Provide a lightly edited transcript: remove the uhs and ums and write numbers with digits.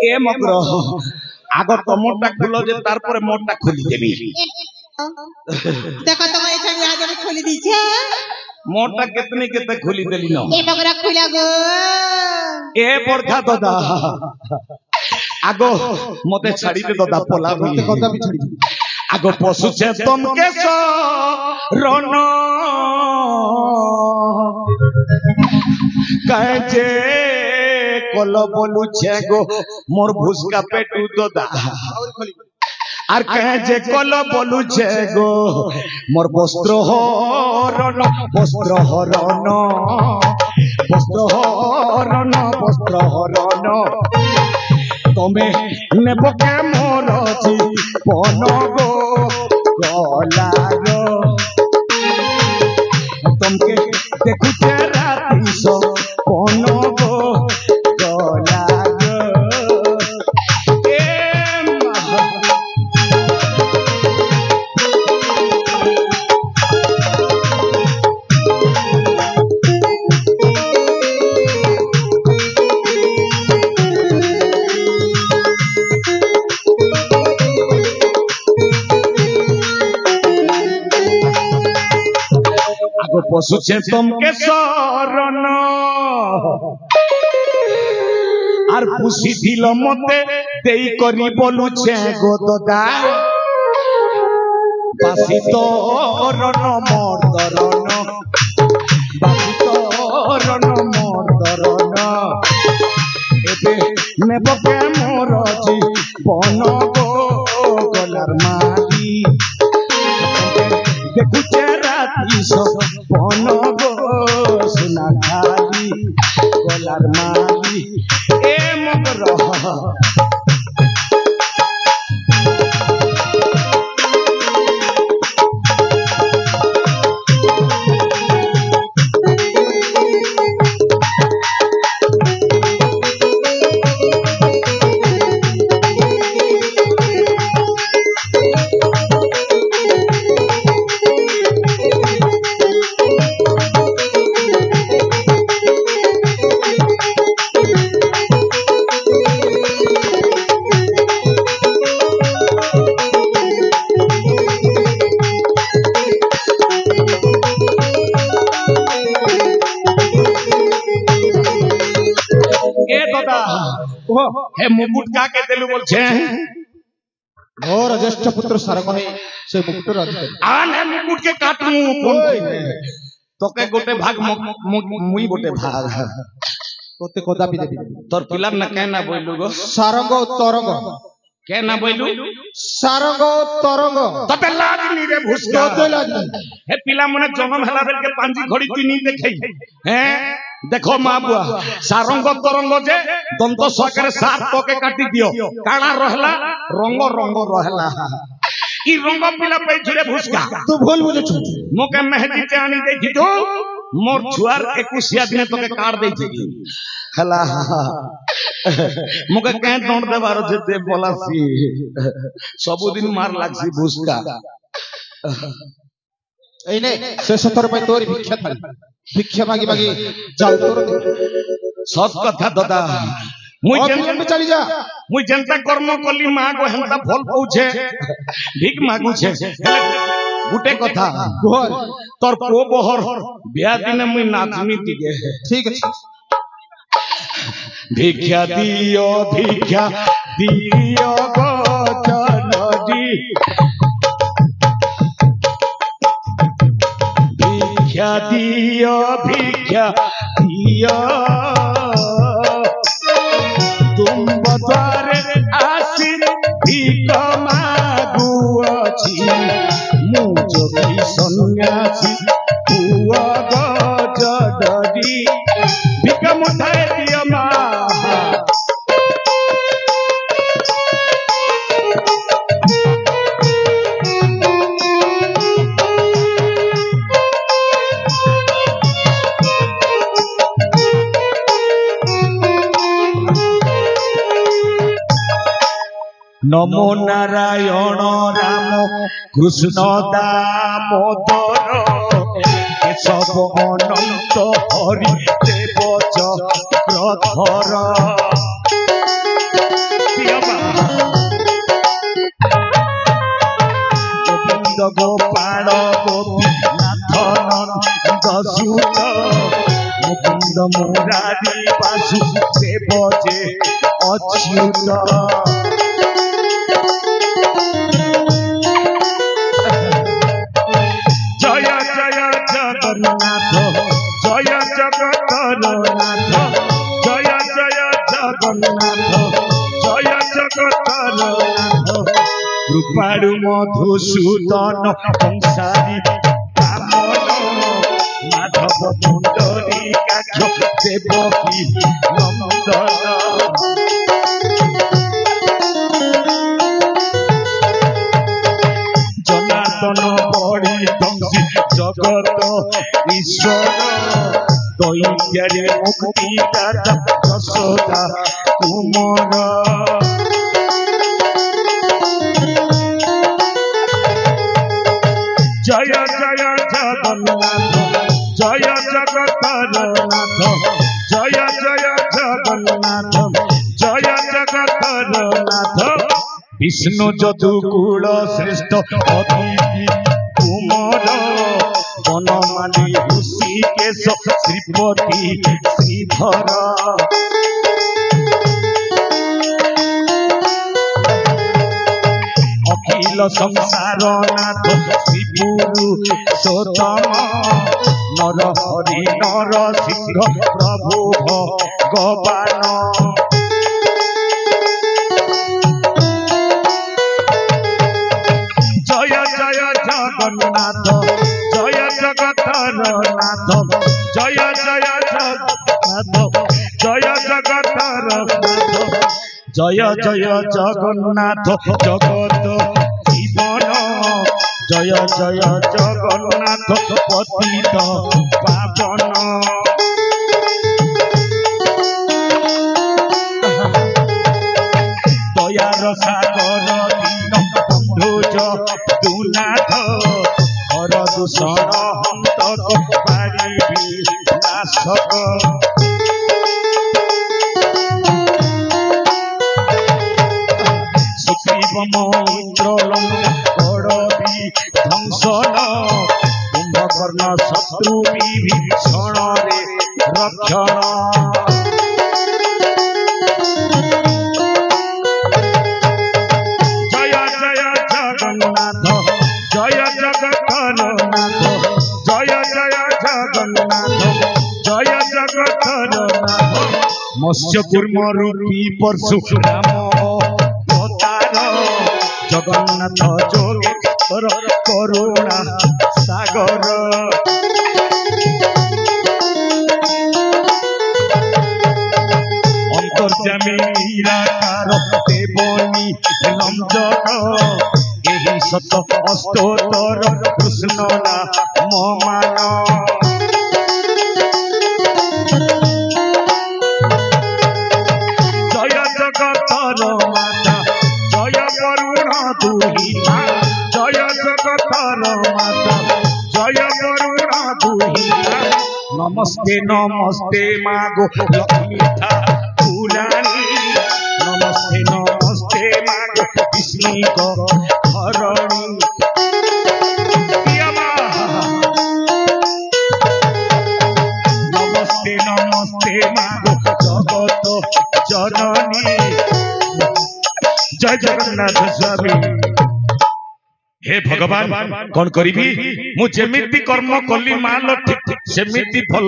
এ মগ্র আগ তোমরটা খুলো যে তারপরে মোরটা খুলি দেবি। देखो तो मैं छवि आज मैं खोली दी छे मोरटा कितने कितने खुली देली न ए बगरा खुला गो ए बरखा दादा आगो मते छाड़ी दे दादा पोला मते कदा भी छाड़ी आगो पशु छे तुम के सो रोनो काजे कोलो बोलू छे गो मोर भुसका पेटू दादा আর কে যে কল বলু যে গো মোর বস্ত্র হরণ বস্ত্র হরণ বস্ত্র হরণ বস্ত্র হরণ তুমি নেব কে মোর জীবন গো গলার তোমাকে দেখুছে রাতি সপন গো গলার पशु छे तुमके शरण আর পুষি দিল মতে দেই করি বলু ছে গো দাদা বাসি তরণ মর্দরণ বাসি তরণ মর্দরণ এবে নেব কে মোর জীবন গো গলার মালি দেখুছে রাতি সপন গো সোনা খালি গলার মালি এ মগর हे मुकुट का के देलु बोल छे और ज्येष्ठ पुत्र सारंग है से मुकुट अधिकारी आन हे मुकुट के काटू कोन तोके गोटे भाग मुई गोटे भाग तोते कोदा भी देबी तोर पिलार ना कहना बोलु गो सारंग तरंग कहना बोलु सारंग तरंग तते लाज नी रे भुसका तोते लाज हे पिला मने जन्म हला बेल के पांजी घड़ी तू नी देखई हैं देखो मां बुआ सारंग तरंग जे दंत सकर सात तोके काटी दियो काना रहला रंग रंग रहला ई रंग पिला पे छुरे भुसका तू भूल बुझे छु मोके मेहदी चानी दे दी तो मोर छुआर 21 दिन तोके काट दे छी हला मुके कह दौड़ देबारो जेते बोलासी सब दिन मार लागसी भुसका এই নে শেষ তোর পাই তোর ভিক্ষা থালি ভিক্ষা মাগি মাগি যাও তোর সব কথা দাদা মুই জেন চলি যা মুই জনতা কর্ম কলি মা গো হেনতা ফল পৌঁছে ভিক মাগু छे গুটে কথা ঘর তোর কো বহর বিয়া দিনে মুই নাচমি দিগে ঠিক আছে ভিক্ষা দিও গো জনদি ভিক্ষা দিও तुम द्वारे आसी ভিক মাগুছি মু যোগী সন্ন্যাসী পুয়া গজডি ভিক মুঠাই দিও মা नमो नारायण राम कृष्ण दामोदर সব অনন্ত হরি দেব চক্রধর গোবিন্দ গোপাল গোপীনাথ নন্দসূত মুকুন্দ মুরারি বাসুদেব যে অচ্যুত জয় জয় জগন্নাথ জয় জগতরনাথ জয় জয় জগন্নাথ জয় জগতরনাথ কৃপাড়ু মধুসূদন সংসারী বামন মাধব কুণ্ডলী কাক্ষ দেবকী নন্দন জনার্দন বড়ি ধ্বংসী জগত ঈশ্বর দৈত্যারে মুক্তি দাতা যশোদা কুমার জয় জয় জগন্নাথ জয় জগতরনাথ জয় জয় জগন্নাথ জয় জগতরনাথ বিষ্ণু যদুকুল শ্রেষ্ঠ অতিথি কুমার বনমালী ঋষিকেশ শ্রীপতি শ্রীধর অখিল সংসার নাথ শ্রীপুরুষোত্তম নর হরি নরসিংহ প্রভু ভগবান জয় জয় জগন্নাথ জয় জগতরনাথ জয় জয় জগন্নাথ জয় জগতরনাথ জয় জয় জগন্নাথ জগত জীবন জয় জয় জগন্নাথ পতিত পাবন দয়ার সাগর দীন বন্ধু যদুনাথ হর দূষণ হন্তক পারিবি নাশক সুগ্রীব মৈত্রলঙ্কা গড়বি ধ্বংসন কুম্ভকর্ণ শত্রু বিভীষণরে রক্ষণ জয় জয় জগন্নাথ জয় জগতরনাথ জয় জয় জগন্নাথ জয় জগতরনাথ মৎস্য কুর্ম রূপী পরশুরাম জগন্নাথ যোগেশ্বর করুণা সাগর অন্তর্যামী নিরাকার দেবনী রঞ্জন ଏହି ସତ ଅଷ୍ଟୋତ୍ତର କୃଷ୍ଣ ନାମ ମାନ ଜୟ ଜଗତର ମାତା ଜୟ କରୁଣ ଦୁହିତା ଜୟ ଜଗତର ମାତା ଜୟ କରୁଣ ଦୁହିତା ନମସ୍ତେ ନମସ୍ତେ ମା ଗো ଲକ୍ଷ୍ମୀ ଠାକୁରାଣୀ ନମସ୍ତେ ନମସ୍ତେ ମା ଗো ବିଷ୍ଣୁଙ୍କ ଧରଣୀ ନମସ୍ତେ ନମସ୍ତେ ମା ଗো ଜଗତ ଜନନୀ ଜୟ ଜଗନ୍ନାଥ ସ୍ୱାମୀ हे भगवान कौन करी मु जेमिति कर्म कली माल ठीक सेमिति भल